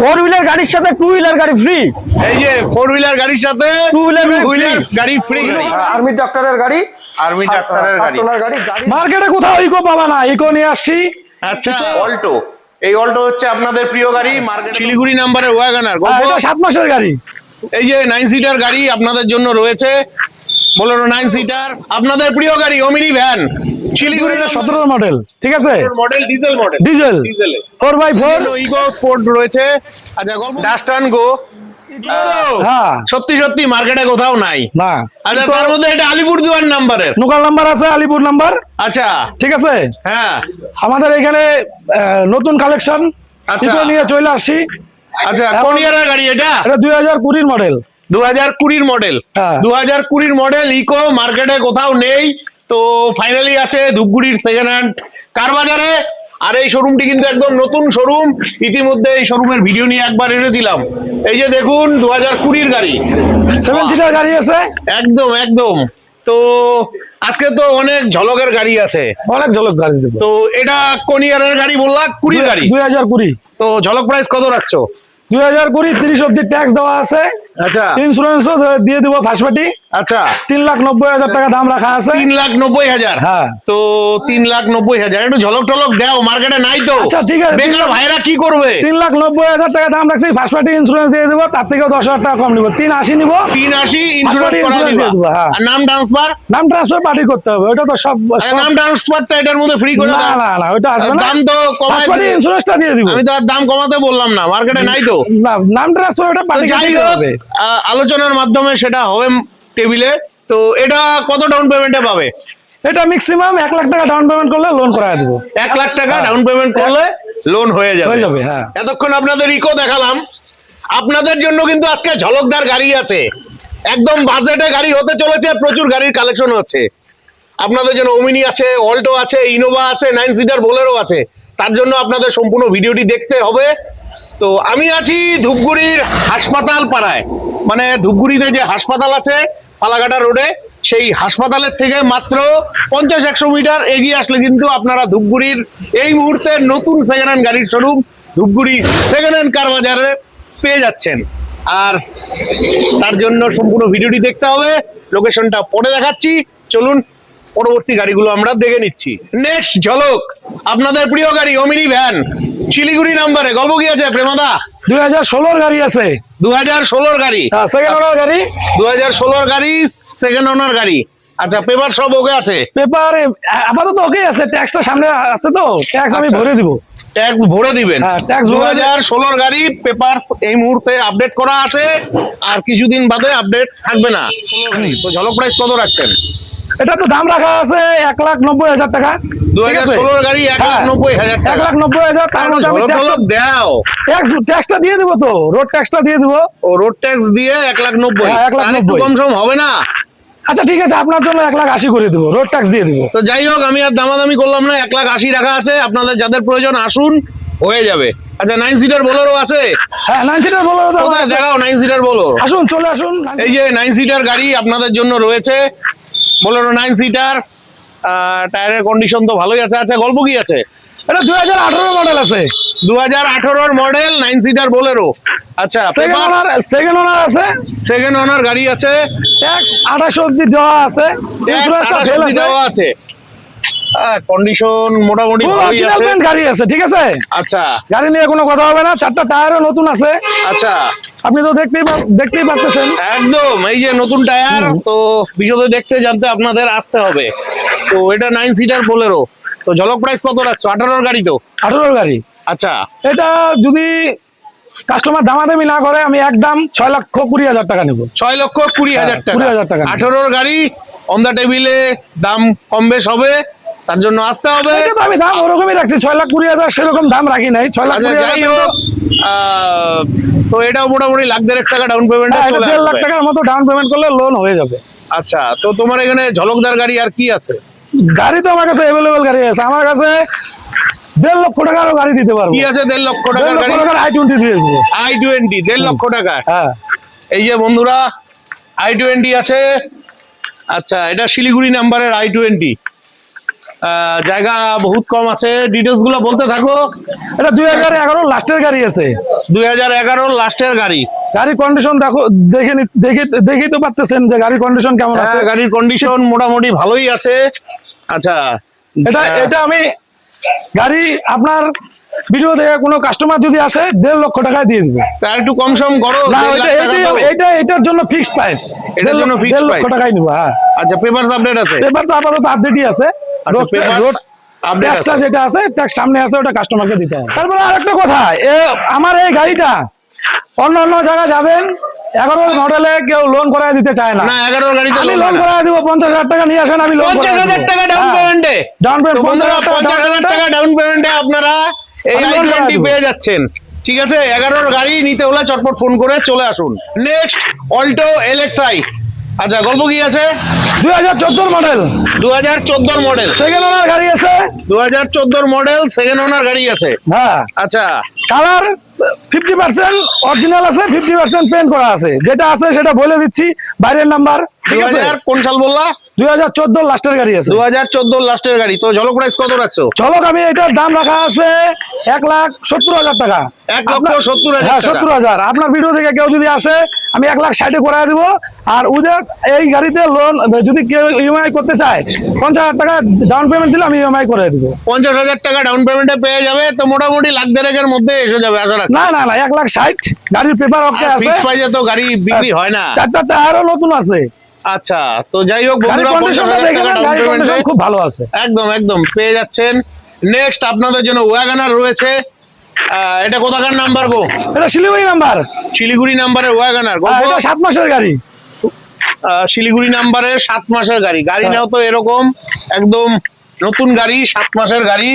Four wheeler গাড়ির সাথে two wheeler গাড়ি ফ্রি। এই যে ফোর হুইলার গাড়ির সাথে টু হুইলার গাড়ি ফ্রি। আর্মি ডাক্তারের গাড়ি, আর্মি ডাক্তারের গাড়ি। মার্কেটে কোথাও ইকো পাবা না, ইকো নিয়ে আসছি। আচ্ছা, অল্টো। এই অল্টো হচ্ছে আপনাদের প্রিয় গাড়ি, মার্কেট শিলিগুড়ি নাম্বারের ওয়াগনার। এটা 7 মাসের গাড়ি। এই যে 9 সিটার গাড়ি আপনাদের জন্য রয়েছে, বোলেরো 9 সিটার, আপনাদের প্রিয় গাড়ি ওমিনি ভ্যান, শিলিগুড়ি 17 মডেল, ঠিক আছে, model, diesel model, diesel 4x4 ego sport রয়েছে। আচ্ছা, ডাস্টান গো হ্যাঁ সত্যি সত্যি মার্কেটে কোথাও নাই না। আচ্ছা, তার মধ্যে এটা আলিপুরদুয়ার নাম্বারের, লোকাল নাম্বার আছে, আলিপুর নাম্বার। আচ্ছা ঠিক আছে, হ্যাঁ। আমাদের এখানে নতুন কালেকশন আচ্ছা নিয়ে চলে আসছি। আচ্ছা, কোন ইয়ারের গাড়ি এটা? এটা 2020 মডেল। 2020 মডেল, হ্যাঁ। 2020 মডেল ইকো মার্কেটে কোথাও নেই। তো ফাইনালি আছে ধূপগুড়ির সেকেন্ড হ্যান্ড কার বাজারে। আর এই শোরুমটি কিন্তু একদম নতুন শোরুম, ইতিমধ্যে এই শোরুমের ভিডিও নিয়ে একবার এনেছিলাম। এই যে দেখুন 2020 গাড়ি, 7 সিটার গাড়ি আছে, একদম একদম। তো আজকে তো অনেক ঝলকের গাড়ি আছে, অনেক ঝলক গাড়ি দেবো। তো এটা কোন ইয়ারের গাড়ি বললা? 20 গাড়ি। 2020। তো ঝলক প্রাইস কত রাখছো? 2020 30 অব্দি ট্যাক্স দেওয়া আছে। আচ্ছা, ইন্স্যুরেন্সও দিয়ে দিব ফার্স্ট পার্টি। আচ্ছা, 3,90,000 টাকা দাম রাখা আছে। 3,90,000। হ্যাঁ। তো 3,90,000 একটু ঝলক টলক দাও, মার্কেটে নাই তো। আচ্ছা ঠিক আছে, বেকার ভাইরা কি করবে? 3,90,000 টাকা দাম রাখছি, ফার্স্ট পার্টি ইন্স্যুরেন্স দিয়ে দেবো, তার থেকেও 10,000 টাকা কম নিব, 380 নিব। 380 ইন্স্যুরেন্স করা দিয়ে দিবা। দেবো, হ্যাঁ। আর নাম ট্রান্সফার? নাম ট্রান্সফার পার্টি করতে হবে, ওটা তো সব নাম ট্রান্সফারটা এটার মধ্যে ফ্রি করে না দাও। না না, ওটা আসবে না। দাম তো কমায় ফার্স্ট পার্টি দিও। ইন্স্যুরেন্সটা দিয়ে দিব। আমি তো আর দাম কমাতে বললাম না, মার্কেটে নাই তো। না, নাম ট্রান্সফার ওটা তো পার্টি যাই করতে হোক, হবে। আলোচনার মাধ্যমে সেটা হবে টেবিলে। তো এটা কত ডাউন পেমেন্টে পাবে? এটা ম্যাক্সিমাম 1 লাখ টাকা ডাউন পেমেন্ট করলে লোন করায় দেবো। 1 লাখ টাকা ডাউন পেমেন্ট করলে লোন হয়ে যাবে। হ্যাঁ। এতক্ষণ আপনাদের ইকো দেখালাম, আপনাদের জন্য কিন্তু আজকে ঝলকদার গাড়ি আছে, একদম বাজেটে গাড়ি হতে চলেছে, প্রচুর গাড়ির কালেকশন আছে আপনাদের জন্য। ওমিনি আছে, অল্টো আছে, ইনোভা আছে, 9 সিটার বোলেরো আছে। তার জন্য আপনাদের সম্পূর্ণ ভিডিওটি দেখতে হবে। তো আমি আছি ধূপগুড়ির হাসপাতাল পাড়ায়, মানে ধূপগুড়িতে যে হাসপাতাল আছে ফালাকাটা রোডে, সেই হাসপাতালের থেকে মাত্র 50-100 মিটার এগিয়ে আসলে কিন্তু আপনারা ধূপগুড়ির এই মুহূর্তে নতুন সেকেন্ড হ্যান্ড গাড়ির শোরুম ধূপগুড়ি সেকেন্ড হ্যান্ড কার বাজারে পেয়ে যাচ্ছেন। আর তার জন্য সম্পূর্ণ ভিডিওটি দেখতে হবে, লোকেশনটা পরে দেখাচ্ছি। চলুন পরবর্তী গাড়িগুলো আমরা দেখে নিচ্ছি। নেক্সট ঝলক, আপনাদের প্রিয় গাড়ি ওমিনি ভ্যান, শিলিগুড়ি নাম্বারে। গল্প কি আছে প্রেমাদা? 2016 গাড়ি আছে, 2016 গাড়ি, সেকেন্ড ওনার গাড়ি। 2016 গাড়ি, সেকেন্ড ওনার গাড়ি। আচ্ছা, পেপার সব ওকে আছে? পেপার আপাতত ওকে আছে, ট্যাক্সটা সামনে আছে, তো ট্যাক্স আমি ভরে দিব। ট্যাক্স ভরে দিবেন? হ্যাঁ, ট্যাক্স 2016 গাড়ি, পেপার এই মুহূর্তে আপডেট করা আছে, আর কিছুদিন বাদে আপডেট থাকবে না। তো ঝলক প্রাইস কত রাখছেন? এটা তো দাম রাখা আছে 1,90,000 টাকা। 2016 গাড়ি 1,90,000 টাকা। 1,90,000, তার মধ্যে আমি দাও ট্যাক্সটা দিয়ে দিব, তো রোড ট্যাক্সটা দিয়ে দিব। ও রোড ট্যাক্স দিয়ে 1,90,000। হ্যাঁ, 1,90,000 একটু কম সম হবে না? আচ্ছা ঠিক আছে, আপনার জন্য 1,80,000 করে দিব, রোড ট্যাক্স দিয়ে দিব। তো যাই হোক, আমি আর দামাদামি করলাম না, 1,80,000 রাখা আছে। আপনাদের যাদের প্রয়োজন আসুন, হয়ে যাবে। আচ্ছা, 9 সিটার বোলেরো আছে? হ্যাঁ, 9 সিটার বোলেরো তো কোথায় দেখাও 9 সিটার বোলেরো? আসুন, চলে আসুন। এই যে 9 সিটার গাড়ি আপনাদের জন্য রয়েছে, বোলেরো 9 সিটার। টায়ারের কন্ডিশন তো ভালোই আছে। আচ্ছা, গল্প কি আছে? এটা 2018 মডেল আছে, 2018 মডেল 9 সিটার বোলেরো। আচ্ছা, সেকেন্ড ওনার আছে, সেকেন্ড ওনার গাড়ি আছে, ট্যাক্স 28 অবধি দেওয়া আছে, ইন্স্যুরেন্সটা ফেল আছে, দেওয়া আছে। কন্ডিশন মোটামুটি ভালোই আছে, গাড়ি আছে, ঠিক আছে। আচ্ছা, গাড়ি নিয়ে কোনো কথা হবে না, 4টা টায়ারও নতুন আছে। আচ্ছা, আপনি তো দেখতেই পাচ্ছেন একদম এই যে নতুন টায়ার। তো বিশদে দেখতে জানতে আপনাদের আসতে হবে। তো এটা 9 সিটার বোলেরো। তো ঝলক প্রাইস কত রাখছো? 18 গাড়ি তো? 18 গাড়ি। আচ্ছা, এটা যদি কাস্টমার দামাদামি না করে, আমি একদম 6,20,000 টাকা নেব। 6,20,000 টাকা। 20,000 টাকা। 18 গাড়ি অন দা টেবিলে, দাম কম বেশ হবে, তার জন্য আসতে হবে। তো আমি দাম ওরকমই রাখছি, 6,20,000, সেরকম দাম রাখি নাই। 6,20,000। তো এটাও মোটামুটি 1,50,000 টাকা ডাউন পেমেন্ট। 1.5 লাখ টাকার মতো ডাউন পেমেন্ট করলে লোন হয়ে যাবে। আচ্ছা, তো তোমার এখানে ঝলকদার গাড়ি আর কি আছে? গাড়ি তো আমার কাছে অ্যাভেলেবল গাড়ি আছে, আমার কাছে 1.5 লক্ষ টাকারও গাড়ি দিতে পারবো। কি আছে 1.5 লক্ষ টাকার গাড়ি? i20 দিয়ে দেবো। i20 1.5 লক্ষ টাকা। হ্যাঁ, এই যে বন্ধুরা, i20 আছে। আচ্ছা, এটা শিলিগুড়ি নাম্বারের i20। জায়গা বহুত কম আছে, ডিটেলস গুলো বলতে থাকো। এটা 2011 লাস্টের গাড়ি আছে। 2011 লাস্টের গাড়ি। গাড়ির কন্ডিশন দেখো, দেখেই তো পাচ্ছেন যে গাড়ির কন্ডিশন কেমন আছে। গাড়ির কন্ডিশন মোটামুটি ভালোই আছে। আচ্ছা, এটা আমি গাড়ি আপনার ভিডিও দেখে কোনো কাস্টমার যদি আসে 1.5 লক্ষ টাকায় দিয়ে দিবে। তা একটু কম সম করো। না, এটার জন্য ফিক্সড প্রাইস, এটার জন্য ফিক্সড 1.5 লক্ষ টাকায় নিব। হ্যাঁ, আচ্ছা, পেপারস আপডেট আছে? পেপার তো আপাতত আপডেটই আছে। আচ্ছা, পেপারস আপডেট ট্যাক্সটা আছে। যেটা আছে, ট্যাক্স সামনে আছে, ওটা কাস্টমারকে দিতে হবে। তারপরে আরেকটা কথা, আমার এই গাড়িটা অন্য জায়গায় যাবেন 11 মডেলে কেউ লোন করায় দিতে চায় না। না, 11 গাড়িতে আমি লোন করায় দিব। 50,000 টাকা নিয়ে আসেন, আমি লোন 50,000 টাকা ডাউন পেমেন্টে। ডাউন পেমেন্ট 50,000 টাকা ডাউন পেমেন্টে আপনারা এই আমি loan i20 করায় দেব। পেয়ে যাচ্ছেন। ঠিক আছে, 11 গাড়ি নিতে হলে চটপট ফোন করে চলে আসুন। Next Alto LXi। আচ্ছা, গল্প কি আছে? 2014 মডেল, 2014 মডেল, সেকেন্ড ওনার গাড়ি আছে। 2014 মডেল, সেকেন্ড ওনার গাড়ি আছে। হ্যাঁ, আচ্ছা, কালার 50% অরিজিনাল আছে, 50% পেন্ট করা আছে। যেটা আছে সেটা বলে দিচ্ছি, বাইরের নাম্বার। ঠিক আছে, 2000 কোন সাল বললা? 2014 লাস্টের গাড়ি আছে। 2014 লাস্টের গাড়ি। তো ঝলক প্রাইস কত রাখছো? চলক আমি এটার দাম রাখা আছে 1,70,000 টাকা। 1,70,000 হ্যাঁ, টাকা। 70,000। আপনার ভিডিও থেকে কেউ যদি আসে আমি 1,60,000 করাই দিব। আর ওদের এই গাড়িতে লোন যদি কেউ ইএমআই করতে চায় 50,000 টাকা ডাউন পেমেন্ট দিলে আমি ইএমআই করে দিব। 50,000 টাকা ডাউন পেমেন্টে পেয়ে যাবে। তো মোটামুটি লাখ দেড়েকের মধ্যে এসে যাবে আশা রাখছি। না, 1,60,000। গাড়ির পেপার ওকে আছে। ফিক্স প্রাইসে তো গাড়ি বিক্রি হয় না। 4টা টায়ারও নতুন আছে। আচ্ছা, তো যাই হোক গাড়ির বন্ধুরা, কন্ডিশনটা 50,000 দেখে টাকা নেন, ডাউন গাড়ির কন্ডিশন পেমেন্টে খুব ভালো আছে। একদম পেয়ে যাচ্ছেন। নেক্সট আপনাদের জন্য ওয়াগনার রয়েছে। এটা কোথাকার নাম্বার গো? এটা শিলিগুড়ি নাম্বার। শিলিগুড়ি নাম্বারের ওয়াগনার। এটা 7 মাসের গাড়ি। শিলিগুড়ি নাম্বারের 7 মাসের গাড়ি। গাড়ি নাও তো এরকম একদম নতুন গাড়ি, 7 মাসের গাড়ি।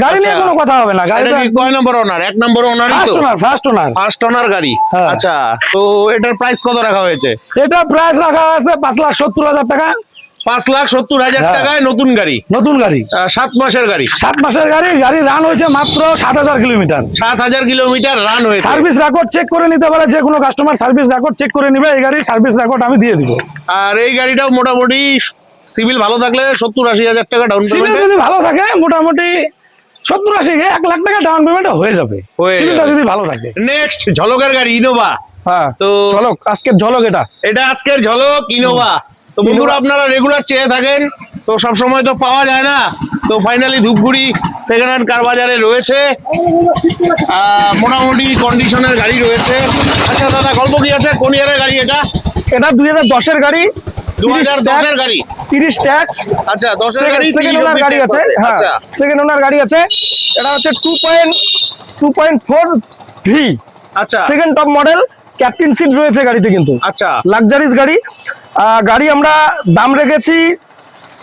গাড়ি নিয়ে আচ্ছা, কোনো কথা হবে না। এটা গাড়িটা কি কয় নম্বর ওনার? 1 নম্বর ওনারই তো? First owner. ফার্স্ট ওনার গাড়ি। হ্যাঁ। আচ্ছা, তো এটার প্রাইস কত রাখা হয়েছে? এটা প্রাইস রাখা আছে 5,70,000 টাকা। 5,70,000 হ্যাঁ। টাকায় নতুন গাড়ি, নতুন গাড়ি, 7 মাসের গাড়ি। 7 মাসের গাড়ি। গাড়ি রান হয়েছে মাত্র 7,000 কিলোমিটার। 7,000 কিলোমিটার রান হয়েছে। সার্ভিস রেকর্ড চেক করে নিতে পারে, যে কোনো কাস্টমার সার্ভিস রেকর্ড চেক করে নিবে। এই গাড়ি সার্ভিস রেকর্ড আমি দিয়ে দিব। আর এই গাড়িটাও মোটামুটি সিভিল ভালো থাকলে 70-80,000 টাকা ডাউন সিভিল পেমেন্টে যদি ভালো থাকে মোটামুটি 70-80, 1,00,000 টাকা ডাউন পেমেন্ট হয়ে যাবে, হয়ে সিভিলটা যাবে। যদি ভালো থাকে। নেক্সট ঝলকের গাড়ি ইনোভা। হ্যাঁ, তো ঝলক, আজকের ঝলক এটা। এটা আজকের ঝলক ইনোভা। তো বন্ধুরা, আপনারা রেগুলার চেয়ে থাকেন, তো সব সময় তো পাওয়া যায় না। তো ফাইনালি ধূপগুড়ি সেকেন্ড হ্যান্ড কার বাজারে রয়েছে। মোটামুটি কন্ডিশনের গাড়ি রয়েছে। আচ্ছা দাদা, গল্প কি আছে? কোন ইয়ারের গাড়ি এটা? এটা 2010-এর গাড়ি। 2010-এর গাড়ি। 30 ট্যাক্স। আচ্ছা, 10-এর গাড়ি, সেকেন্ড 30 ওনার গাড়ি tax আছে। হ্যাঁ, আচ্ছা, সেকেন্ড ওনার গাড়ি আছে। এটা হচ্ছে 2.4 ভি। আচ্ছা, second top model. Captain seat রয়েছে গাড়িতে, কিন্তু আচ্ছা। লাক্সারিস গাড়ি। গাড়ি আমরা দাম রেখেছি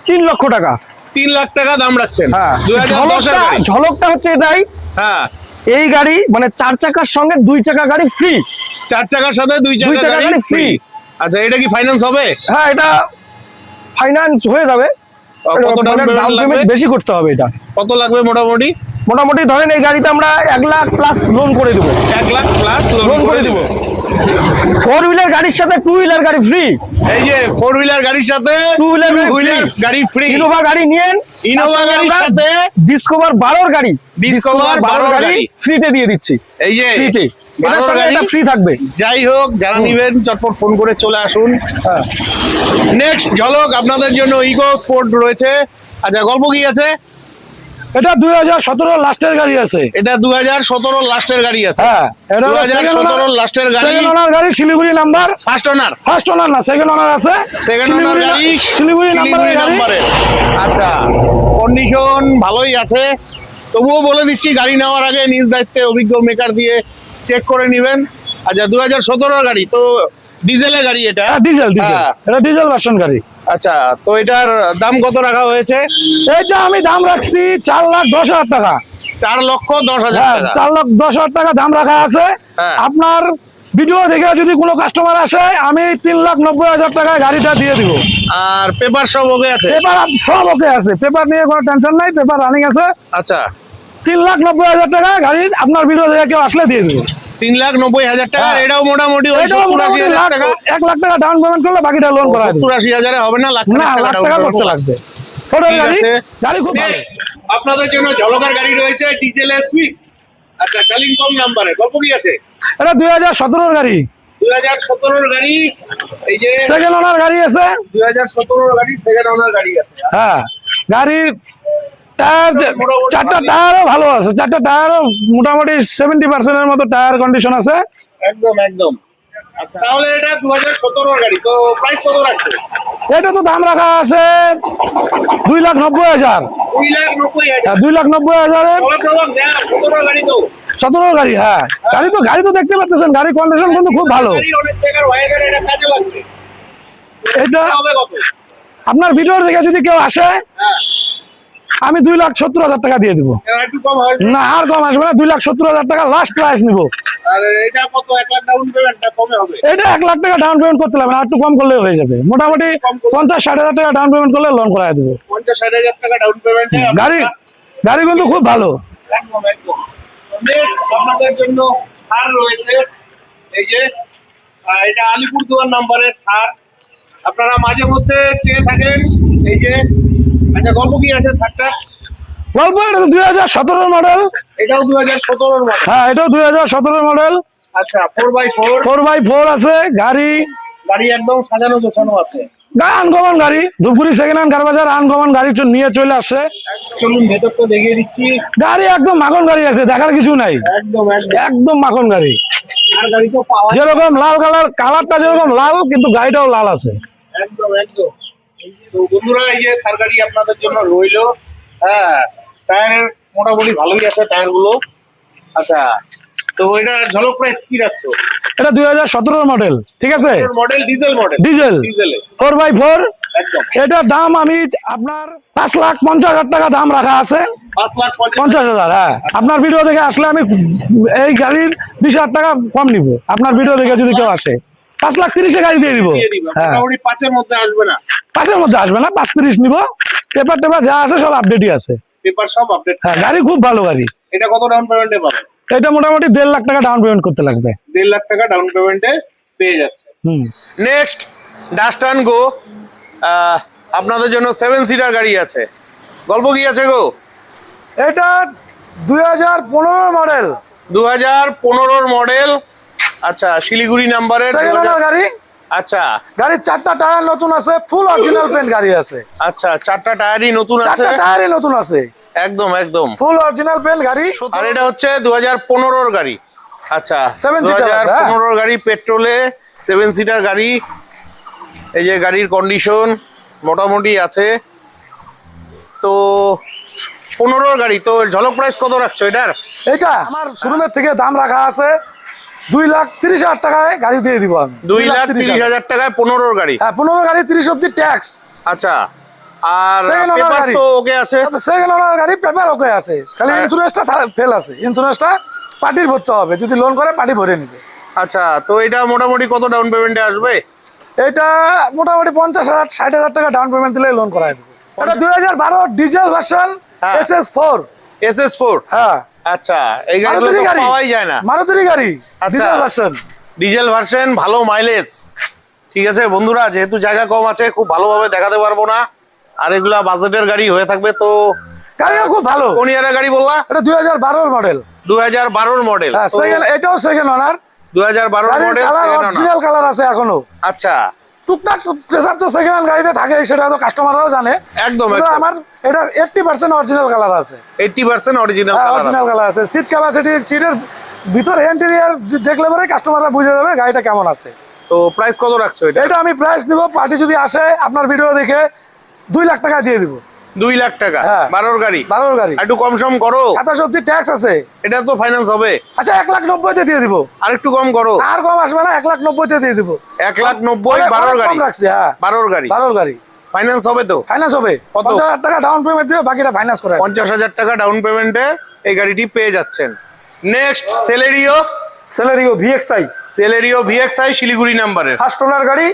3 লক্ষ টাকা। 3 লাখ টাকা দাম রাখছেন। হ্যাঁ, 2010-এর গাড়ি। ঝলকটা হচ্ছে এটাই। হ্যাঁ, এই গাড়ি মানে 4 চাকার সঙ্গে 2 চাকা গাড়ি ফ্রি। 4 চাকার সাথে 2 চাকা চাকা গাড়ি গাড়ি ফ্রি। free। আচ্ছা, এটা কি ফাইন্যান্স হবে? হ্যাঁ, এটা ফাইন্যান্স হয়ে যাবে। কত ডাউন ডাউন পেমেন্ট লাগবে? পেমেন্ট বেশি করতে হবে। এটা কত লাগবে মোটামুটি? মোটামুটি ধরেন এই গাড়িতে আমরা 1,00,000 প্লাস লোন করে দেবো। 1 লাখ প্লাস লোন করে দিব। 4 হুইলার গাড়ির সাথে 2 হুইলার গাড়ি ফ্রি। এই যে 4 হুইলার গাড়ির সাথে 2 হুইলার গাড়ি ফ্রি। ইনোভা গাড়ি নিয়েন। ইনোভা গাড়ির সাথে ডিসকভার 12 গাড়ি, ডিসকভার 12 গাড়ি ফ্রিতে দিয়ে দিচ্ছি। এই যে ফ্রিতে, এটার 12 সঙ্গে গাড়ি এটা ফ্রি থাকবে। যাই হোক, যারা নিবেন চটপট ফোন করে চলে আসুন। হ্যাঁ, নেক্সট ঝলক আপনাদের জন্য ইকো স্পোর্ট রয়েছে। আচ্ছা, গল্প কি আছে? এটা 2017 লাস্টের গাড়ি আছে। এটা 2017 লাস্টের গাড়ি আছে। হ্যাঁ, এটা 2017 লাস্টের গাড়ি। সেকেন্ড ওনার গাড়ি, Siliguri number. First owner? First owner না, সেকেন্ড ওনার আছে। সেকেন্ড ওনার শিলিগুড়ি গাড়ি, শিলিগুড়ি নাম্বারের গাড়ি। নাম্বারে। আচ্ছা, কন্ডিশন ভালোই আছে। তবুও বলে দিচ্ছি, গাড়ি নেওয়ার আগে নিজ দায়িত্বে অভিজ্ঞ মেকার দিয়ে চেক করে নেবেন। আচ্ছা, 2017 গাড়ি, তো ডিজেলের গাড়ি এটা? ডিজেল, হ্যাঁ। এটা ডিজেল ভার্সন গাড়ি। আচ্ছা, তো এটার দাম কত রাখা হয়েছে? এইটা আমি দাম রাখছি 4,10,000 টাকা। 4,10,000 হ্যাঁ, টাকা। 4,10,000 টাকা দাম রাখা আছে। হ্যাঁ। আপনার ভিডিও দেখে যদি কোনো কাস্টমার আসে আমি 3,90,000 টাকায় গাড়িটা দিয়ে দিব। আর পেপার সব ওকে আছে? পেপার সব ওকে আছে, পেপার নিয়ে কোনো টেনশন নাই, পেপার রানিং আছে। আচ্ছা, 3,90,000 টাকা গাড়ি আপনার ভিডিও দেখে কেউ আসলে দিয়ে দিব। 3,90,000 টাকা। আর হ্যাঁ। এটাও মোটামুটি ওই এটাও মোটামুটি 70-80,000 টাকা। 1,00,000 টাকা ডাউন পেমেন্ট করলে বাকিটা লোন করা 70-80,000 হবে না? লাখ না, টাকা লাখ down টাকা payment করতে করতে লাগবে। ফোর্ডের ঠিক গাড়ি, আছে। গাড়ি খুব ভালো। Next, আপনাদের জন্য ঝলকার গাড়ি রয়েছে ডিজেল সুইফট। আচ্ছা, কালিম্পং নাম্বারে গল্প কি আছে? এটা 2017 গাড়ি, 2017 গাড়ি, এই যে সেকেন্ড ওনার গাড়ি আছে। 2017 গাড়ি, সেকেন্ড ওনার গাড়ি আছে। হ্যাঁ, গাড়ির টায়ার মোটামুটি চারটা ভালোই। টায়ারও ভালো আছে, চারটা টায়ারও মোটামুটি 70% এর মতো টায়ার কন্ডিশন আছে। একদম একদম। আচ্ছা, তাহলে এটা 2017 গাড়ি, তো প্রাইস কত রাখছে? এটা তো দাম রাখা আছে 2,90,000। 2,90,000। 2,90,000 চলক দেয়া 17 গাড়ি তো। 17 গাড়ি। হ্যাঁ, গাড়ি তো দেখতে পাচ্ছেন, গাড়ির কন্ডিশন কিন্তু খুব ভালো। গাড়ি অনেক জায়গার হয়ে গেলে এটা কাজে লাগবে। এটা হবে কত? আপনার ভিডিও দেখে যদি কেউ আসে, হ্যাঁ, আমি 2,70,000 টাকা দিয়ে দিব। এর একটু কম হয়। না, আর কম আসবে না, 2,70,000 টাকা লাস্ট প্রাইস নিব। আর এটা কত? 1 লাখ ডাউন পেমেন্টটা কমে হবে। এটা 1 লাখ টাকা ডাউন পেমেন্ট করতে লাগবে না, আর একটু কম করলে হয়ে যাবে। মোটামুটি 50-60,000 টাকা ডাউন পেমেন্ট করলে লোন করাই দেবো। 50-60,000 টাকা ডাউন পেমেন্টে গাড়ি কিন্তু খুব ভালো। একদম একদম। নেক্সট আপনাদের জন্য থার রয়েছে, এই যে এটা আলিপুরদুয়ার নাম্বারের থার। আপনারা মাঝে মধ্যে চেয়ে থাকেন, এই যে। আচ্ছা, গল্প কি আছে থারটা? গল্প, এটা 2017 মডেল। এটাও 2017 মডেল। হ্যাঁ, এটাও 2017 মডেল। আচ্ছা, 4x4 4x4 আছে গাড়ি। গাড়ি একদম সাজানো গোছানো আছে। আনকমন গাড়ি, ধূপগুড়ি সেকেন্ড হ্যান্ড কারবাজার আনকমন গাড়ি নিয়ে চলে আসছে। চলুন ভেতরটা দেখিয়ে দিচ্ছি। গাড়ি একদম মাখন গাড়ি আছে, দেখার কিছু নাই, একদম একদম। একদম মাখন গাড়ি। আর গাড়ি তো পাওয়া যায়। যেরকম লাল কালারটা যেরকম লাল, কিন্তু গাড়িটাও লাল আছে। একদম একদম। তো বন্ধুরা, এই যে থার গাড়ি আপনাদের জন্য রইলো। হ্যাঁ, টায়ার মোটামুটি ভালোই আছে টায়ার গুলো। আচ্ছা, তো এটা ঝলক প্রাইস কি রাখছো? এটা 2017 মডেল, ঠিক আছে, মডেল ডিজেল মডেল। ডিজেল ডিজেলে 4x4। একদম। এটার দাম আমি আপনার 5,50,000 টাকা দাম রাখা আছে। 5,50,000। 50,000। হ্যাঁ, আপনার ভিডিও দেখে আসলে আমি এই গাড়ির 20,000 টাকা কম নিব। আপনার ভিডিও দেখে যদি কেউ আসে, 5,30,000 গাড়ি দিয়ে দিব। দিয়ে দিবা। হ্যাঁ, মোটামুটি 5-এর মধ্যে আসবে না। 5-এর মধ্যে আসবে না, 5,30 নিব। পেপার টেপার যা আছে সব আপডেটই আছে। পেপার সব আপডেট। হ্যাঁ, গাড়ি খুব ভালো গাড়ি। এটা কত ডাউন পেমেন্টে পাবেন? এটা মোটামুটি 1.5 লাখ টাকা ডাউন পেমেন্ট করতে লাগবে। 1.5 লাখ টাকা ডাউন পেমেন্টে পেয়ে যাচ্ছে। নেক্সট ডাস্টান গো, আপনাদের জন্য 7 সিটার গাড়ি আছে। গল্প কি আছে গো? এটা 2015 মডেল, 2015 মডেল। আচ্ছা, শিলিগুড়ি নাম্বারের। সেকেন্ড ওনার গাড়ি। আচ্ছা গাড়ির 4টা টায়ার নতুন আছে, ফুল অরিজিনাল পেন্ট গাড়ি আছে। আচ্ছা, 4টা টায়ারই নতুন আছে। 4টা টায়ারই নতুন আছে, একদম একদম। ফুল অরিজিনাল পেন্ট গাড়ি। আর এটা হচ্ছে 2015 গাড়ি। আচ্ছা, 7 সিটার আছে, 2015 গাড়ি, পেট্রোলে 7 সিটার গাড়ি। এই যে গাড়ির কন্ডিশন মোটামুটি আছে। তো 15 গাড়ি, তো ঝলক প্রাইস কত রাখছো এটার? এটা আমার শোরুমের থেকে দাম রাখা আছে 2,30,000 টাকায় গাড়ি দিয়ে দিব আমি। 2,30,000 টাকায় 15 গাড়ি। হ্যাঁ, 15 গাড়ি 30 অব্দি ট্যাক্স। আচ্ছা, আর Second owner পেপার গাড়ি। তো ওকে আছে? সেকেন্ড ওনার গাড়ি, পেপার ওকে আছে, খালি হ্যাঁ। ইন্স্যুরেন্সটা ফেল আছে। ইন্স্যুরেন্সটা পার্টির ভরতে হবে, যদি লোন করে পার্টি ভরে নিবে। আচ্ছা, তো এটা মোটামুটি কত ডাউন পেমেন্টে আসবে? এটা মোটামুটি 50,000-60,000 টাকা ডাউন পেমেন্ট দিলে লোন করাই দেবো। এটা 2012 ডিজেল ভার্সন হ্যাঁ। SS4। SS4। হ্যাঁ, আচ্ছা, এই গাড়িগুলো মারুতি তো গাড়ি, পাওয়াই যায় না। মারুতি গাড়ি, আচ্ছা। Diesel version. ডিজেল ভার্সন, ভালো মাইলেজ। ঠিক আছে বন্ধুরা, যেহেতু জায়গা কম আছে, খুব ভালোভাবে দেখাতে পারবো না। আর এগুলা বাজেটের গাড়ি হয়ে থাকবে। তো গাড়িও খুব ভালো। কোন ইয়ারের গাড়ি বললা? এটা 2012 মডেল। 2012 মডেল। হ্যাঁ, এটাও সেকেন্ড ওনার। 2012 গাড়ির model, colour second owner। Original colour আছে এখনো। আচ্ছা, টুকটাক প্রেসার তো সেকেন্ড হ্যান্ড গাড়িতে থাকে, সেটা তো কাস্টমাররাও জানে। একদম কিন্তু একদম। আমার এটা 80% অরিজিনাল কালার আছে। 80% অরিজিনাল কালার। অরিজিনাল কালার আছে। সিট ক্যাপাসিটি, সিটের ভিতর ইন্টেরিয়র দেখলে পরে কাস্টমাররা বুঝে যাবে গাড়িটা কেমন আছে। তো প্রাইস কত রাখছো এটা? এটা আমি প্রাইস দিব, পার্টি যদি আসে আপনার ভিডিও দেখে 2 লাখ টাকা দিয়ে দিব। 2 লাখ টাকা। হ্যাঁ। 12 গাড়ি। 12 গাড়ি, একটু কম সম করো। 27 অব্দি ট্যাক্স আছে। এটা তো ফাইন্যান্স হবে। আচ্ছা, 1,90,000 দিয়ে দিব। আর একটু কম করো। আর কম আসবে না, 1,90,000 দিয়ে দিব। 1,90,000, অনেক 12 গাড়ি। কম রাখছি। হ্যাঁ, 12 গাড়ি 12 গাড়ি ফাইন্যান্স হবে তো? ফাইন্যান্স হবে। কত? 50,000 টাকা ডাউন পেমেন্ট দিবে, বাকিটা ফাইন্যান্স করে। 50,000 টাকা ডাউন পেমেন্টে এই গাড়িটি পেয়ে যাচ্ছেন। Next Celerio. Celerio VXI, Celerio VXI, Siliguri নাম্বারের ফার্স্ট ওনার গাড়ি।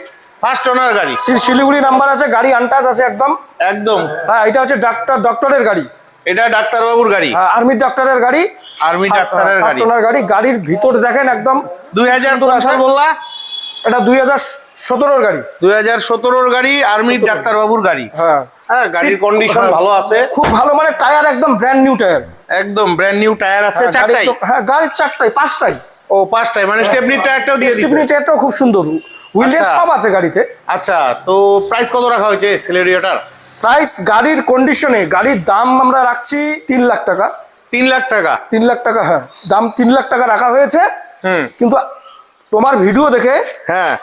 ফার্স্ট ওনার গাড়ি। শিলিগুড়ি নাম্বার আছে, গাড়ি আনটাচ আছে একদম। একদম। হ্যাঁ, এটা হচ্ছে ডক্টরের গাড়ি। এটা ডাক্তারবাবুর গাড়ি। আর্মি ডক্টরের গাড়ি। আর্মি ডাক্তারের গাড়ি। ফার্স্ট ওনার গাড়ি। গাড়ির ভিতর দেখেন একদম 2000 সুন্দর কোন আছে। সাল বললা? এটা 2017 গাড়ি। 2017 গাড়ি, আর্মি ডাক্তারবাবুর গাড়ি। হ্যাঁ, হ্যাঁ, গাড়ির কন্ডিশন ভালো আছে, খুব ভালো, মানে টায়ার একদম ব্র্যান্ড নিউ টায়ার। একদম ব্র্যান্ড নিউ টায়ার আছে। চারটাই? হ্যাঁ, গাড়ির চারটাই, পাঁচটাই। ও, পাঁচটাই, মানে স্টেপনি টায়ারটাও দিয়ে দিয়েছে। স্টেপনি টায়ারটাও খুব সুন্দর, হুইলের আচ্ছা। সব আছে গাড়িতে। আচ্ছা, তো প্রাইস কত রাখা হয়েছে সেলেরিয়াটার? প্রাইস গাড়ির কন্ডিশনে গাড়ির দাম আমরা রাখছি 3 লাখ টাকা। 3 লাখ টাকা? 3 লাখ টাকা, হ্যাঁ, দাম 3 লাখ টাকা রাখা হয়েছে। কিন্তু তোমার ভিডিও দেখে, হ্যাঁ,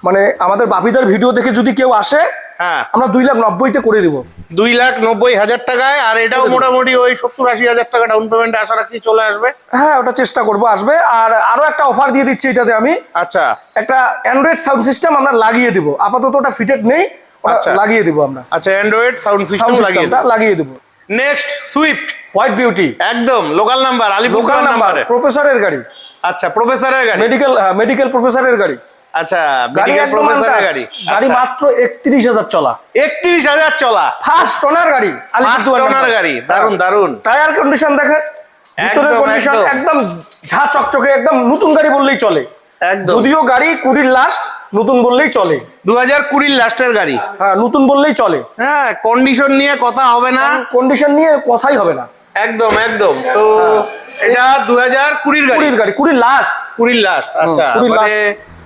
মানে আমাদের বাপিদার ভিডিও দেখে যদি কেউ আসে, হ্যাঁ, আমরা 2,90,000-তে করে দিব। 2,90,000 টাকায়। আর এটাও মোটামুটি ওই 70-80 হাজার টাকা ডাউন পেমেন্ট আশা রাখছি চলে আসবে। হ্যাঁ, ওটা চেষ্টা করবো আসবে। আর আরো একটা অফার দিয়ে দিচ্ছি এটাতে আমি, আচ্ছা, একটা অ্যান্ড্রয়েড সাউন্ড সিস্টেম আমরা লাগিয়ে দিব। আপাতত ওটা ফিটেড নেই, ওটা আচ্ছা। লাগিয়ে দিব আমরা। আচ্ছা, অ্যান্ড্রয়েড সাউন্ড সিস্টেম লাগিয়ে দিব। নেক্সট সুইফট হোয়াইট বিউটি, একদম local number, local Alipurduar number, নাম্বারে। প্রফেসরের গাড়ি। আচ্ছা, প্রফেসরের গাড়ি, মেডিকেল প্রফেসরের গাড়ি। আচ্ছা, গাড়ি মেডিকেল একদম প্রফেসরের untouched। গাড়ি। গাড়ি আচ্ছা, মাত্র 31,000 চলা, 31,000 চলা, ফার্স্ট ওনার গাড়ি, আলিপুরদুয়ার ফার্স্ট ওনার নাম্বার। গাড়ি। দারুন দারুন। টায়ার কন্ডিশন দেখেন, ভিতরের একদম, কন্ডিশন একদম। একদম ঝা চকচকে, একদম নতুন গাড়ি বললেই চলে। একদম, যদিও গাড়ি 20 লাস্ট, নতুন বললেই চলে। 2020 লাস্টের গাড়ি। হ্যাঁ, নতুন বললেই চলে। হ্যাঁ, কন্ডিশন নিয়ে কথা হবে না, কন্ডিশন নিয়ে কথাই হবে না। একদম একদম। তো এটা 2020 গাড়ি, 20 লাস্ট। 20 লাস্ট। আচ্ছা, 20 মানে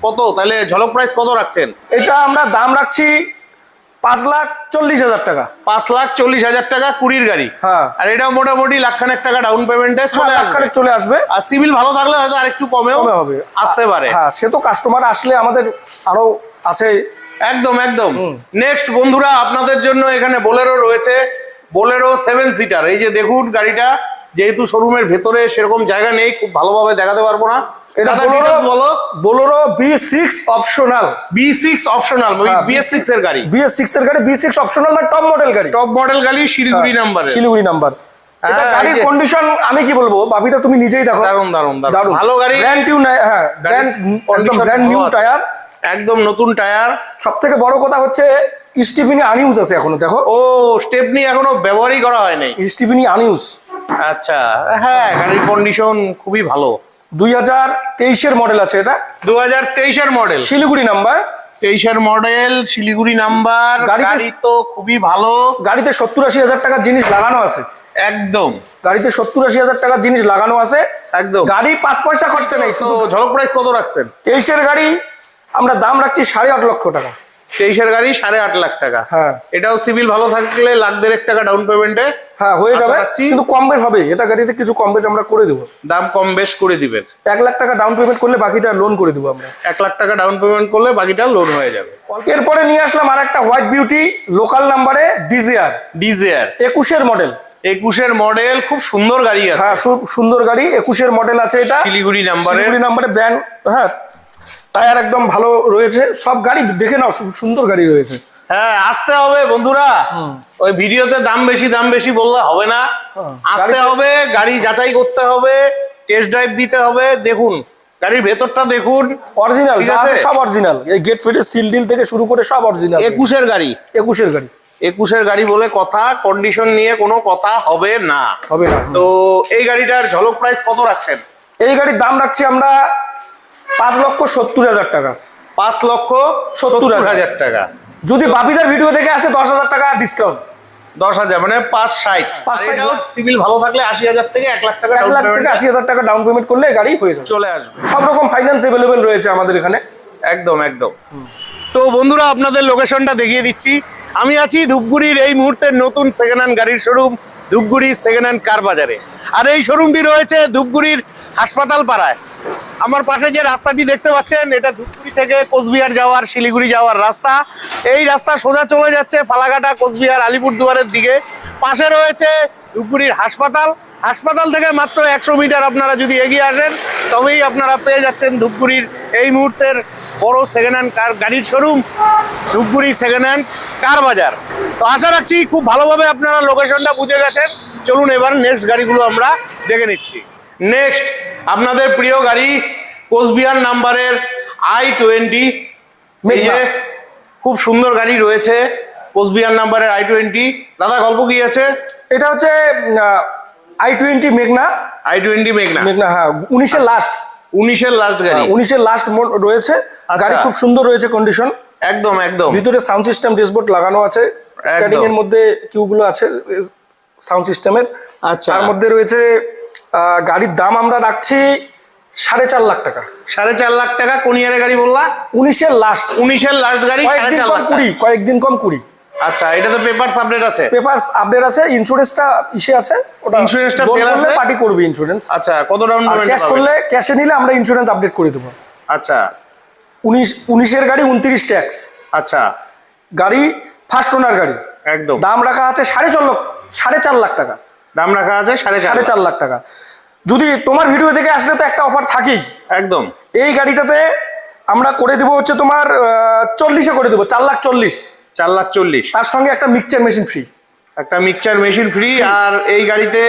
কত তাহলে ঝলক প্রাইস কত রাখছেন? এটা আমরা দাম রাখছি 5,40,000 টাকা। 5,40,000 টাকা 20 গাড়ি। হ্যাঁ, আর এটাও মোটামুটি লাখখানেক টাকা ডাউন পেমেন্টে চলে আসবে। চলে আসবে। আর সিভিল ভালো থাকলে হয়তো আরেকটু কমেও হবে, আসতে পারে। হ্যাঁ, সে তো কাস্টমার আসলে আমাদের আরো আছে। একদম একদম। নেক্সট বন্ধুরা, আপনাদের জন্য এখানে বোলেরো রয়েছে, বোলেরো 7 সিটার। এই যে দেখুন গাড়িটা, যেহেতু শোরুমের ভেতরে সেরকম জায়গা নেই, খুব ভালোভাবে দেখাতে পারবো না। এটা দাদা details বলো। Bolero B6 optional. B6 optional, BS6 এর গাড়ি। BS6 এর গাড়ি, B6 অপশনাল মানে টপ মডেল গাড়ি। টপ মডেল গাড়ি, শিলিগুড়ি নাম্বারে। শিলিগুড়ি নাম্বার। এটা হ্যাঁ, গাড়ির এই যে- কন্ডিশন আমি কি বলবো, বাপিটা তুমি নিজেই দেখো। দারুন দারুন দারুন, দারুন। ভালো গাড়ি। ব্র্যান্ড নিউ, হ্যাঁ, ব্র্যান্ড নিউ টায়ার, একদম নতুন টায়ার। সবথেকে বড় কথা হচ্ছে স্টিফিনি আনইউজ আছে এখনো, দেখো। ও, স্টেপনি এখনো ব্যবহারই করা হয় নাই। স্টিফিনি আনইউজ। আচ্ছা, হ্যাঁ, গাড়ির কন্ডিশন খুবই ভালো। 2023 এর মডেল আছে এটা। 2023 এর মডেল, শিলিগুড়ি নাম্বার। 23 এর মডেল, শিলিগুড়ি নাম্বার। গাড়ি তো খুবই ভালো। গাড়িতে 70-80 হাজার টাকার জিনিস লাগানো আছে। একদম, গাড়িতে 70-80 হাজার টাকার জিনিস লাগানো আছে। একদম। গাড়ি 5 পয়সা খরচা নেই। তো ঝলক প্রাইস কত রাখছেন? 23 এর গাড়ি আমরা দাম রাখছি 8.5 লক্ষ টাকা। 23 এর গাড়ি 8.5 লাখ টাকা। হ্যাঁ, এটাও সিভিল ভালো থাকলে 1,50,000 টাকা ডাউন পেমেন্টে হ্যাঁ, হয়ে আশা যাবে। রাখছি। কিন্তু কম বেশ হবে, এটা গাড়িতে কিছু কম বেশ আমরা করে দেবো। দাম কম বেশ করে দিবেন। 1 লাখ টাকা ডাউন পেমেন্ট করলে বাকিটা লোন করে দেবো আমরা। 1 লাখ টাকা ডাউন পেমেন্ট করলে বাকিটা লোন হয়ে যাবে। এরপরে নিয়ে আসলাম আর একটা হোয়াইট বিউটি, লোকাল নাম্বারে ডিজিআর। 21 এর মডেল। 21 এর মডেল, খুব সুন্দর গাড়ি আছে। হ্যাঁ, খুব সুন্দর গাড়ি, 21 এর মডেল আছে এটা। শিলিগুড়ি নাম্বারে। শিলিগুড়ি নাম্বারে ব্র্যান্ড, হ্যাঁ, টায়ার একদম ভালো রয়েছে। সব গাড়ি দেখে নাও, সুন্দর গাড়ি রয়েছে। হ্যাঁ, আসতে হবে বন্ধুরা। ওই ভিডিওতে দাম বেশি বললে হবে না, আসতে হবে, গাড়ি যাচাই করতে হবে, টেস্ট ড্রাইভ দিতে হবে। দেখুন গাড়ির ভেতরটা দেখুন, অরিজিনাল ঠিক যা আছে? আছে সব অরিজিনাল। এই গেট ফিটের সিল ডিল থেকে শুরু করে সব অরিজিনাল। 21 এর গাড়ি। 21 এর গাড়ি। 21 এর গাড়ি বলে কথা, কন্ডিশন নিয়ে কোনো কথা হবে না। হবে না। তো এই গাড়িটার ঝলক প্রাইস কত রাখছেন? এই গাড়ির দাম রাখছি আমরা 5,70,000 টাকা। 5,70,000 টাকা। যদি বাপিদার ভিডিও দেখে আসে 10,000 টাকা ডিসকাউন্ট। 10,000 মানে 560। 560 এটাও সিভিল ভালো থাকলে 80,000 থেকে 1 লাখ টাকা 1 ডাউন লাখ থেকে পেমেন্ট 80,000 টাকা ডাউন পেমেন্ট করলে গাড়ি হয়ে যাবে। চলে আসবে। সব রকম ফাইন্যান্স অ্যাভেলেবেল রয়েছে আমাদের এখানে। একদম একদম। তো বন্ধুরা, আপনাদের লোকেশনটা দেখিয়ে দিচ্ছি। আমি আছি ধূপগুড়ির এই মুহূর্তের নতুন সেকেন্ড হ্যান্ড গাড়ির শোরুম, ধূপগুড়ি সেকেন্ড হ্যান্ড কার বাজারে। আর এই শোরুমটি রয়েছে ধূপগুড়ির হাসপাতাল পাড়ায়। আমার পাশে যে রাস্তাটি দেখতে পাচ্ছেন, এটা ধূপগুড়ি থেকে কোচবিহার যাওয়ার, শিলিগুড়ি যাওয়ার রাস্তা। এই রাস্তা সোজা চলে যাচ্ছে ফালাকাটা, কোচবিহার, আলিপুরদুয়ারের দিকে। পাশে রয়েছে ধূপগুড়ির হাসপাতাল। হাসপাতাল থেকে মাত্র 100 মিটার আপনারা যদি এগিয়ে আসেন, তবেই আপনারা পেয়ে যাচ্ছেন ধূপগুড়ির এই মুহূর্তের বড় সেকেন্ড হ্যান্ড কার গাড়ির শোরুম, ধূপগুড়ি সেকেন্ড হ্যান্ড কার বাজার। তো আশা রাখছি খুব ভালোভাবে আপনারা লোকেশনটা বুঝে গেছেন। চলুন এবার নেক্সট গাড়িগুলো আমরা দেখে নিচ্ছি। নেক্সট আপনাদের প্রিয় গাড়ি, কোচবিহার নাম্বারের i20। এই যে খুব সুন্দর গাড়ি রয়েছে, কোচবিহার নাম্বারের i20। দাদা, গল্প কি আছে? এটা হচ্ছে i20 মেঘনা। i20 মেঘনা। হ্যাঁ, 19 এর লাস্ট। 19 এর লাস্ট গাড়ি। 19 এর লাস্ট রয়েছে। আচ্ছা। গাড়ি খুব সুন্দর রয়েছে কন্ডিশন। একদম একদম। ভিতরে সাউন্ড সিস্টেম, ড্যাশবোর্ড লাগানো আছে। স্টার্টিং এর মধ্যে কিউগুলো আছে সাউন্ড সিস্টেমের। আচ্ছা। তার মধ্যে রয়েছে গাড়ির দাম আমরা রাখছি 4.5 লাখ টাকা। 4.5 লাখ টাকা। কোন ইয়ারের গাড়ি বললা? 19-এর লাস্ট। 19-এর লাস্ট গাড়ি 4.5 লাখ টাকা। কয়েকদিন কম 20। আচ্ছা, এটা তো পেপারস আপডেট আছে? পেপারস আপডেট আছে, ইন্স্যুরেন্সটা ইসে আছে, ওটা ইন্স্যুরেন্সটা ফেল আছে, পার্টি করবে ইন্স্যুরেন্স। আচ্ছা, কত ডাউন পেমেন্ট? ক্যাশ করলে, ক্যাশে নিলে আমরা ইন্স্যুরেন্স আপডেট করে দেবো। আচ্ছা। 19-এর গাড়ি 29 ট্যাক্স। আচ্ছা। গাড়ি ফার্স্ট ওনার গাড়ি। একদম। দাম রাখা আছে 4.5 লাখ টাকা। দাম রাখা আছে 4.5 লাখ টাকা। যদি তোমার ভিডিও থেকে আসলে তো একটা অফার থাকেই। একদম। এই গাড়িটাতে আমরা করে দেবো হচ্ছে তোমার 40-এ করে দেবো, 4,40,000। 4,40,000। তার সঙ্গে একটা মিক্সচার মেশিন ফ্রি। একটা মিক্সচার মেশিন ফ্রি। আর এই গাড়িতে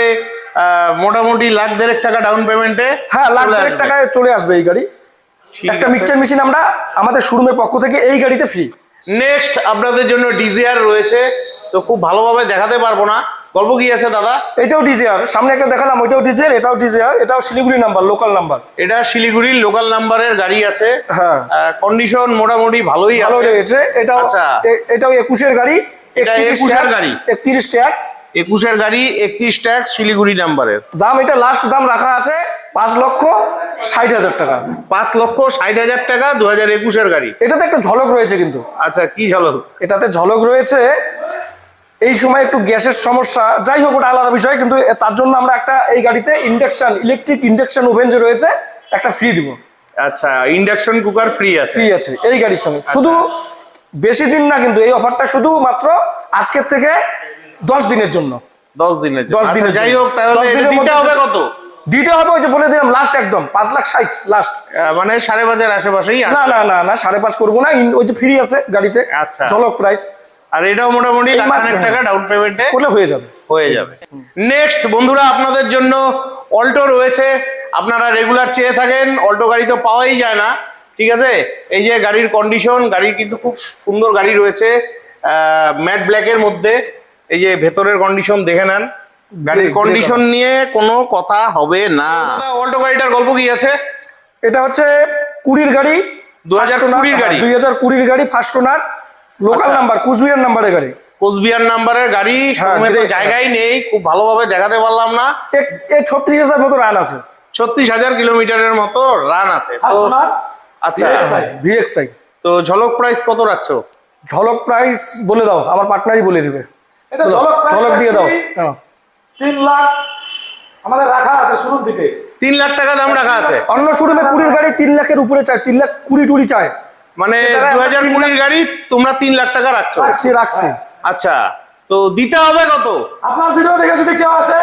মোটামুটি 1,50,000 টাকা ডাউন পেমেন্টে, হ্যাঁ, 1,50,000 টাকায় চলে আসবে এই গাড়ি। একটা মিক্সচার মেশিন আমরা আমাদের শোরুমের পক্ষ থেকে এই গাড়িতে ফ্রি। নেক্সট আপনাদের জন্য ডিজিআর রয়েছে, তো খুব ভালোভাবে দেখাতে পারবো না। গল্প কি আছে দাদা? এটাও ডিজিআর, সামনে একটা দেখালাম, ওইটাও ডিজিআর, এটাও ডিজিআর, এটাও শিলিগুড়ি নাম্বার, লোকাল নাম্বার। এটা শিলিগুড়ির লোকাল নাম্বারের গাড়ি আছে। হ্যাঁ, কন্ডিশন মোটামুটি ভালোই ভালো আছে। রয়েছে। এটাও এটাও 21-এর গাড়ি। এটা 21-এর গাড়ি, 31 ট্যাক্স। 21-এর গাড়ি, 31 ট্যাক্স, শিলিগুড়ি নাম্বারের। দাম এটা লাস্ট দাম রাখা আছে 5,60,000 টাকা। 5,60,000 টাকা 2021-এর গাড়ি। এটাতে একটা ঝলক রয়েছে কিন্তু। আচ্ছা, কি ঝলক? এটাতে ঝলক রয়েছে, এই সময় একটু গ্যাসের সমস্যা, যাই হোক ওটা আলাদা বিষয়, কিন্তু তার জন্য আমরা একটা এই গাড়িতে ইলেকট্রিক ইন্ডাকশন ওভেন যে রয়েছে একটা ফ্রি দিব। আচ্ছা, ইন্ডাকশন কুকার ফ্রি আছে? ফ্রি আছে এই গাড়ির সঙ্গে। শুধু বেশি দিন না কিন্তু, এই অফারটা শুধু মাত্র আজকের থেকে 10 দিনের জন্য। 10 দিনের জন্য। 10 দিনের যাই হোক, তাহলে 10 দিনের দিতে হবে কত? দিতে হবে ওই যে বলে দিলাম, লাস্ট একদম 5,60,000 লাস্ট। মানে 5,500 আশেপাশেই? না না না না, 5.5 করবো না, ওই যে ফ্রি আছে গাড়িতে। আচ্ছা। ঝলক প্রাইস। আর এটাও মোটামুটি 1,00,000 টাকা ডাউন পেমেন্টে করলে হয়ে যাবে। নেক্সট বন্ধুরা, আপনাদের জন্য অল্টো রয়েছে। আপনারা রেগুলার চেয়ে থাকেন, অল্টো গাড়ি তো পাওয়াই যায় না, ঠিক আছে? এই যে গাড়ির কন্ডিশন, গাড়ি কিন্তু খুব সুন্দর গাড়ি রয়েছে, ম্যাট ব্ল্যাকের মধ্যে। এই যে ভেতরের কন্ডিশন দেখে নেন, গাড়ির কন্ডিশন নিয়ে কোনো কথা হবে না। অল্টো গাড়িটার গল্প কি আছে? এটা হচ্ছে 20-এর গাড়ি, 2020-এর গাড়ি। 2020-এর গাড়ি, first owner, local number, Cooch Behar নাম্বারের গাড়ি। কোচবিহার নাম্বারের গাড়ি, শোরুমে তো জায়গাই নেই, খুব ভালোভাবে দেখাতে পারলাম না। 36,000 মতো রান আছে। 36,000 কিলোমিটারের মতো রান আছে। তো আচ্ছা, VXI। তো ঝলক প্রাইস কত রাখছো? ঝলক প্রাইস বলে দাও, আমার পার্টনারই বলে দিবে। এটা ঝলক দিয়ে দাও। 3 লাখ আমাদের রাখা আছে শুরু থেকে। 3 লাখ টাকা দাম রাখা আছে। অন্য শোরুমে 20-এর গাড়ি 3 লাখের উপরে চায়, 3,20,000 চায়। মানে 2020-এর গাড়ি তোমরা 3 লাখ টাকা রাখছো? রাখছি। আচ্ছা, তো দিতে হবে কত? আপনার ভিডিও দেখে যদি কেউ আসে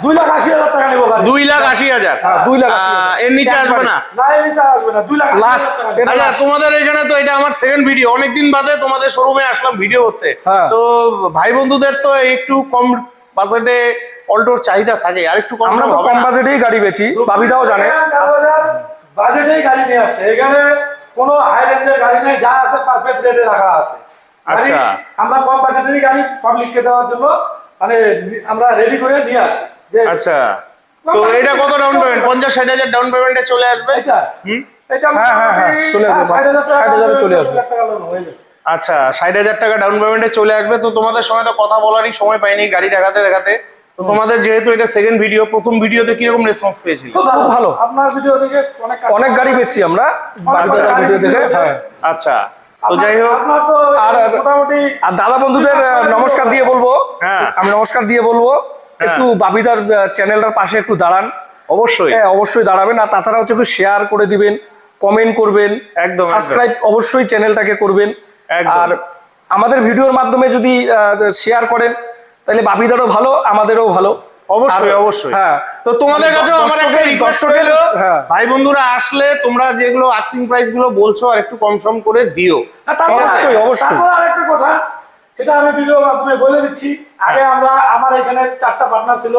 2,80,000 টাকা নেবো। 2,80,000? 2,80,000 এর নিচে আসবে না? না, এর নিচে আসবে না। 2,80,000 লাস্ট। আচ্ছা, তোমাদের এখানে তো এটা আমার সেকেন্ড ভিডিও, অনেকদিন বাদে তোমাদের শোরুমে আসলাম ভিডিও করতে। তো ভাই বন্ধুদের তো একটু কম বাজেটে অল্টোর চাহিদা থাকে, আর একটু কম। আমরা তো কম বাজেটেই গাড়ি বেচি, বাবিদাও জানে। বাজেটেই গাড়ি নিয়ে আসছে, এখানে কোনো হাই রেঞ্জের গাড়ি নেই, যা আছে পারফেক্ট রেটে রাখা আছে। আচ্ছা, আমরা কম বাজেটেরই গাড়ি পাবলিককে দেওয়ার জন্য মানে আমরা রেডি করে নিয়ে আসি। আচ্ছা, তো এটা কত ডাউন পেমেন্ট? 50-60,000 ডাউন পেমেন্টে চলে আসবে? এটা চলে আসবে, 60,000 চলে আসবে। আচ্ছা, 60,000 টাকা ডাউন পেমেন্টে চলে আসবে। তো তোমাদের সঙ্গে তো কথা বলারই সময় পাইনি গাড়ি দেখাতে দেখাতে। তো তোমাদের যেহেতু এটা সেকেন্ড ভিডিও, প্রথম ভিডিওতে কিরকম রেসপন্স পেয়েছিল? খুব ভালো। আপনার ভিডিও দেখে অনেক গাড়ি বেচছি আমরা ভিডিও দেখে। হ্যাঁ, আচ্ছা, তো যাই হোক, আর মোটামুটি আর দাদা বন্ধুদের নমস্কার দিয়ে বলবো, আমি নমস্কার দিয়ে বলবো, একটু বাবিদার চ্যানেলটার পাশে একটু দাঁড়ান। অবশ্যই অবশ্যই দাঁড়াবেন। আর তাছাড়া হচ্ছে একটু শেয়ার করে দিবেন, কমেন্ট করবেন, একদম সাবস্ক্রাইব অবশ্যই চ্যানেলটাকে করবেন। আর আমাদের ভিডিওর মাধ্যমে যদি শেয়ার করেন তাহলে বাবিদারও ভালো, আমাদেরও ভালো। অবশ্যই অবশ্যই। হ্যাঁ, তো তোমাদের কাছেও আমার একটা রিকোয়েস্ট রইল, ভাই বন্ধুরা আসলে তোমরা যেগুলো আস্কিং প্রাইস গুলো বলছো আর একটু কম সম করে দিও। অবশ্যই অবশ্যই। আরেকটা কথা, সেটা আমি ভিডিওর মাধ্যমে বলে দিচ্ছি। আগে আমার এখানে 4টা পার্টনার ছিল,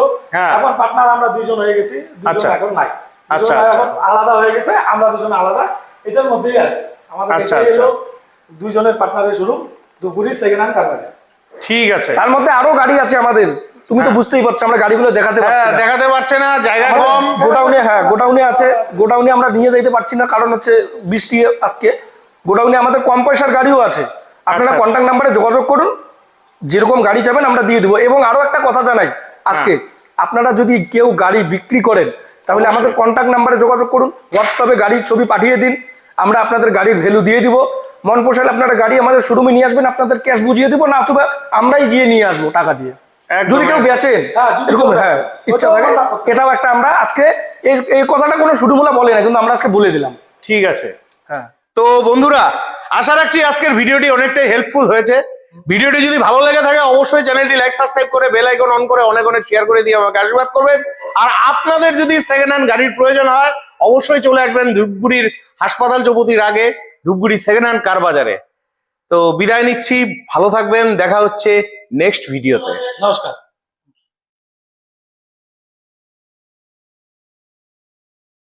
এখন পার্টনার আমরা 2জন হয়ে গেছি, 2জন এখন নাই। আচ্ছা, এখন আলাদা হয়ে গেছে, আমরা 2জন আলাদা, এটার মধ্যেই আছে আমাদের। আচ্ছা, 2জনের পার্টনারের শুরু দুপুরি সেকেন্ড হ্যান্ড কার। ঠিক আছে, তার মধ্যে আরো গাড়ি আছে আমাদের, তুমি তো বুঝতেই পারছো, আমরা গাড়িগুলো দেখাতে পারছে না, জায়গা কম। গোডাউনে আছে, গোডাউনে আমরা নিয়ে যাইতে পারছি না, কারণ হচ্ছে বৃষ্টি আজকে। গোডাউনে আমাদের কম পয়সার গাড়িও আছে, আপনারা কন্ট্যাক্ট নাম্বারে যোগাযোগ করুন, যেরকম গাড়ি চাবেন আমরা দিয়ে দিব। এবং আরো একটা কথা জানাই আজকে, আপনারা যদি কেউ গাড়ি বিক্রি করেন তাহলে আমাদের কন্ট্যাক্ট নাম্বারে যোগাযোগ করুন, হোয়াটসঅ্যাপে গাড়ির ছবি পাঠিয়ে দিন, আমরা আপনাদের গাড়ির ভ্যালু দিয়ে দিব। মন পোষালে আপনারা গাড়ি আমাদের শোরুমে নিয়ে আসবেন, আপনাদের ক্যাশ বুঝিয়ে দিব, না অথবা আমরাই গিয়ে নিয়ে আসবো টাকা দিয়ে। একদম, যদি কেউ বেচেন এরকম ইচ্ছা থাকে, এটাও একটা আমরা আজকে এই কথাটা কোনো শুরুমূলা বলে না, কিন্তু আমরা আজকে বলে দিলাম। ঠিক আছে। হ্যাঁ, তো বন্ধুরা, আশা রাখছি আজকের ভিডিওটি অনেকটাই হেল্পফুল হয়েছে। ভিডিওটি যদি ভালো লেগে থাকে অবশ্যই চ্যানেলটি লাইক সাবস্ক্রাইব করে বেল আইকন অন করে অনেক অনেক শেয়ার করে দিয়ে আমাকে আশীর্বাদ করবেন। আর আপনাদের যদি সেকেন্ড হ্যান্ড গাড়ির প্রয়োজন হয় অবশ্যই চলে আসবেন ধূপগুড়ির হাসপাতাল চৌপতির আগে ধূপগুড়ি সেকেন্ড হ্যান্ড কার বাজারে। তো বিদায় নিচ্ছি, ভালো থাকবেন, দেখা হচ্ছে নেক্সট ভিডিওতে। নমস্কার।